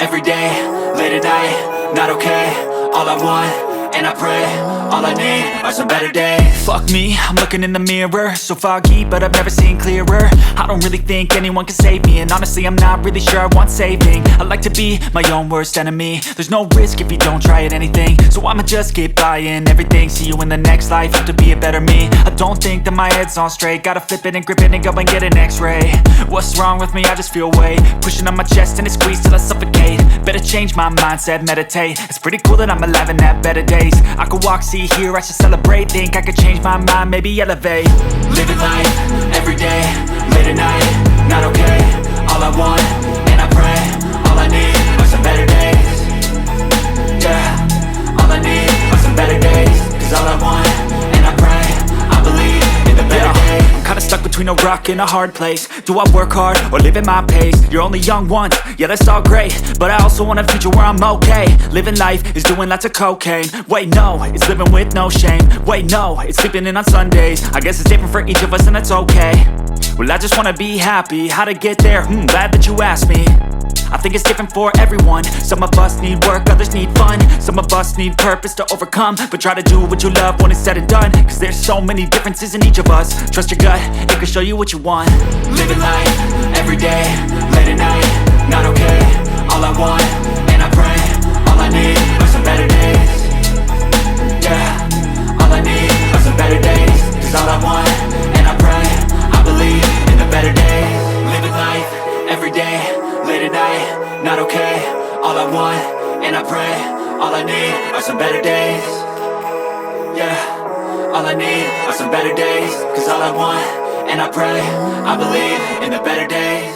every day, late at night, not okay. All I want, and I pray, all I need are some better days. Fuck me, I'm looking in the mirror, so foggy, but I've never seen clearer. I don't really think anyone can save me, and honestly I'm not really sure I want saving. I like to be my own worst enemy. There's no risk if you don't try at anything, so I'ma just keep buying everything. See you in the next life, have to be a better me. I don't think that my head's on straight, gotta flip it and grip it and go and get an x-ray. What's wrong with me? I just feel weight pushing on my chest and it squeezes till I suffocate. Better change my mindset, meditate. It's pretty cool that I'm alive and have better days. I could walk, see, hear, I should celebrate. Think I could change my mind, maybe elevate. Living life, every day, late at night, not okay. All I want, and I pray, all I need are some better days. Yeah, all I need are some better days. Cause all I want, and I pray, I believe in the better days. I'm kinda stuck between a rock and a hard place. Do I work hard or live at my pace? You're only young once, yeah that's all great, but I also want a future where I'm okay. Living life is doing lots of cocaine. Wait no, it's living with no shame. Wait no, it's sleeping in on Sundays. I guess it's different for each of us and that's okay. Well I just wanna be happy, how to get there? Glad that you asked me. I think it's different for everyone. Some of us need work, others need fun. Some of us need purpose to overcome. But try to do what you love when it's said and done. Cause there's so many differences in each of us. Trust your gut, it can show you what you want. Living life, every day, late at night, not okay. All I want, and I pray, all I need are some better days. Yeah, all I need are some better days. Cause all I want, and I pray, I believe in the better days. Living life, every day, late at night, not okay. All I want, and I pray, all I need are some better days. Yeah, all I need are some better days. Cause all I want, and I pray, I believe in the better days.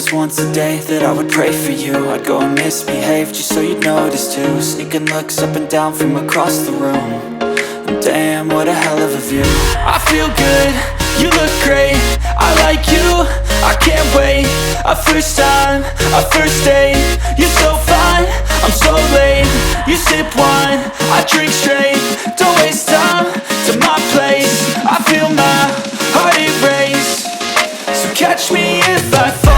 promised once a day that I would pray for you. I'd go and misbehave just so you'd notice too. Sneaking looks up and down from across the room. And damn, what a hell of a view. I feel good, you look great, I like you, I can't wait. A first time, a first date, you're so fine, I'm so late. You sip wine, I drink straight. Don't waste time to my place. I feel my heart erase. So catch me if I fall.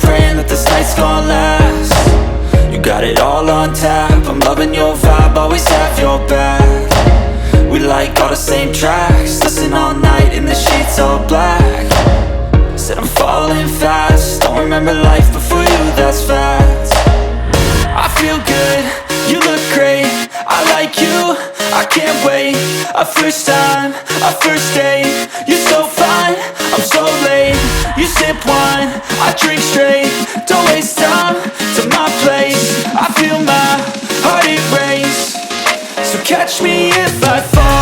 Praying that this night's gonna last. You got it all on tap, I'm loving your vibe, always have your back. We like all the same tracks, listen all night in the sheets all black. Said I'm falling fast, don't remember life before you, that's fact. I feel good, you look great, I like you, I can't wait. A first time, a first date, you're so fine, I'm so late. You sip wine, I drink straight. Don't waste time to my place. I feel my heart erase. So catch me if I fall.